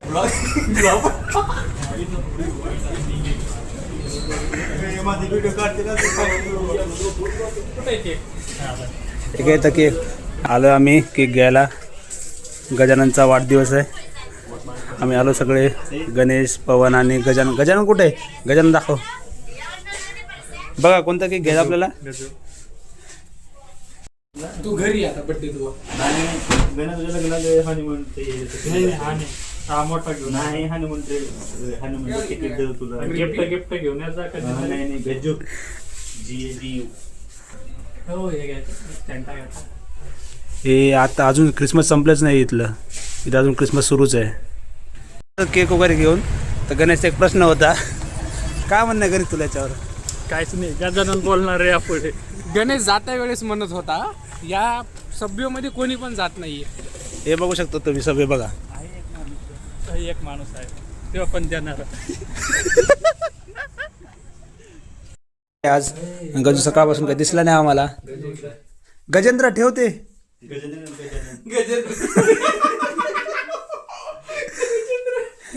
ठीक आहे तर केक आलो आम्ही केक घ्यायला. गजाननचा वाढदिवस आहे. आम्ही आलो सगळे, गणेश, पवन आणि गजानन. गजानन कुठे आहे? गजानन दाखव. बघा कोणता केक घ्यायचा आपल्याला. तू घरी आता बड्डे तू हनीमून हा मोठा घेऊन नाही हनीमून तिकीट देऊ तुला. गिफ्ट घेऊन नाही भेजू जी हो हे आता अजून क्रिसमस संपलंच नाही इथलं अजून क्रिसमस सुरूच आहे. केक वगैरे घेऊन तर गणेशचा एक प्रश्न होता, काय म्हणणं आहे गणेश तुला याच्यावर? काहीच नाही, गजानन बोलणार आहे यापुढे. गणेश जाता वेळेस म्हणत होता या सभ्यमध्ये कोणी पण जात नाहीये. हे बघू शकतो तुम्ही सगळे बघा. एक माणूस आहे तेव्हा पण देणार. आज गजू सकाळपासून काही दिसला नाही आम्हाला. गजेंद्र ठेवते.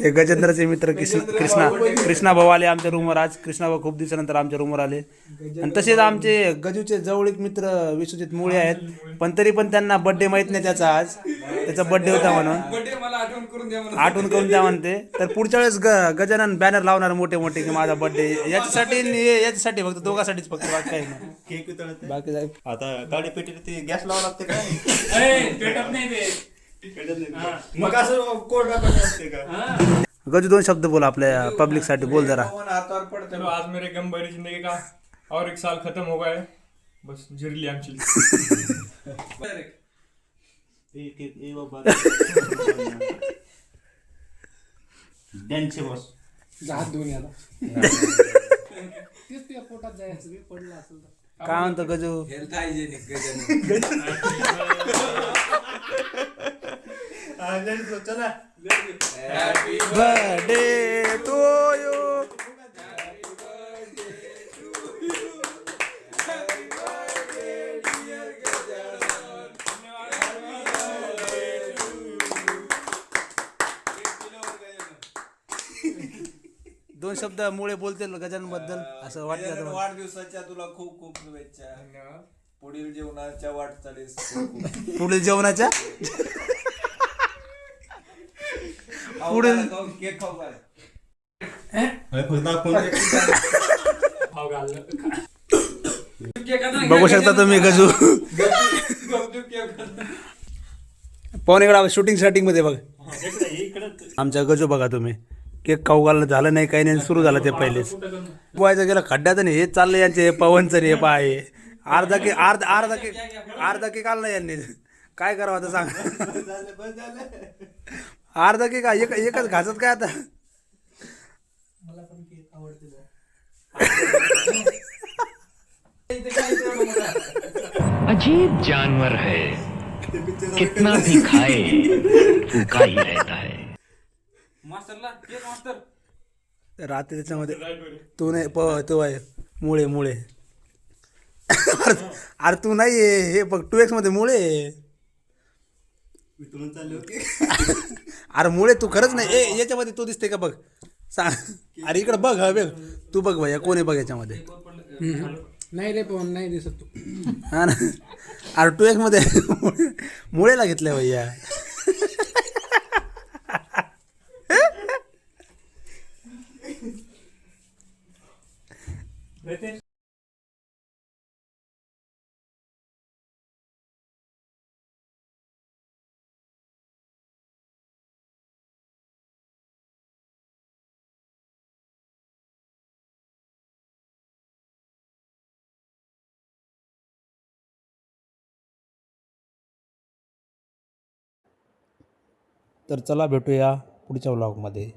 हे गजेंद्रचे मित्र कृष्णा भाऊ आले आमच्या रूमवर. आज कृष्णा भाऊ खूप दिवसानंतर आमच्या रूमवर आले. आणि तसेच आमचे गजूचे जवळीक मित्र विश्वजित मुळे आहेत, पण तरी पण त्यांना बर्थडे माहित नाही त्याचा. आज त्याचा बर्थडे होता म्हणून आठवण करून द्या म्हणते. तर पुढच्या वेळेस गजानन बॅनर लावणार मोठे मोठे की माझा बर्थडे याच्यासाठी फक्त दोघांसाठीच फक्त, बाकी काही नाही. केक बाकी आता गाडी पेटी ते गॅस लावा लागते का? पेटत नाही ते. मग असं कोरडा असते का? गजू दोन शब्द बोल आपल्या पब्लिक साठी, बोल जरा. चलो आज मेरे गम भरी जिंदगी का और एक साल खत्म हो गया है, बस जिरली आमची. त्यांचे बॉस जात दोन याला तेच त्या पोटात जायचं पडलं असेल तर. काय म्हणतो गजू? हेल्थ हायजेनिक चला हॅपी बर्थडे टू यू. दोन शब्द मुळे बोलतील गजानन बद्दल असं वाटतं. वाढदिवसाच्या तुला खूप खूप शुभेच्छा. पुढील जेवणाच्या वाटचालीस पुढील जेवणाच्या पुढील केक खाऊ काय बघू शकता तुम्ही गजू. पाहुणे इकडे शूटिंग मध्ये बघ. आमच्या गजू बघा तुम्ही, केक खाऊ घालणं झालं नाही, काही नाही, सुरू झालं ते पहिलेच. पोहायचं गेलं खड्ड्यात नाही. हे चाललं यांचे, हे पवनचं हे पाय अर्धा केक आला नाही यांनी. काय करावं आता सांग. अर्धा केक एकच घासत काय आता. मला पण केक आवडते. अजीब जानवर है, कितना भी खाए भूखा ही रहता है. मास्टरला केक मास्टर राहते त्याच्यामध्ये. तू नाही तो आहे मुळे. अरे तू नाही आहे, हे बघ 2x मध्ये मुळे. अरे मुळे तू खरंच नाही. याच्यामध्ये तो दिसते का बघ सांग. अरे इकडे बघ. बघ तू बघ भैया, कोणी बघ याच्यामध्ये. नाही रे पण नाही दिसत तू. हा ना. अरे 2x मध्ये मुळेला घेतलंय भैया. तर चला भेटूया पुढच्या व्लॉगमध्ये.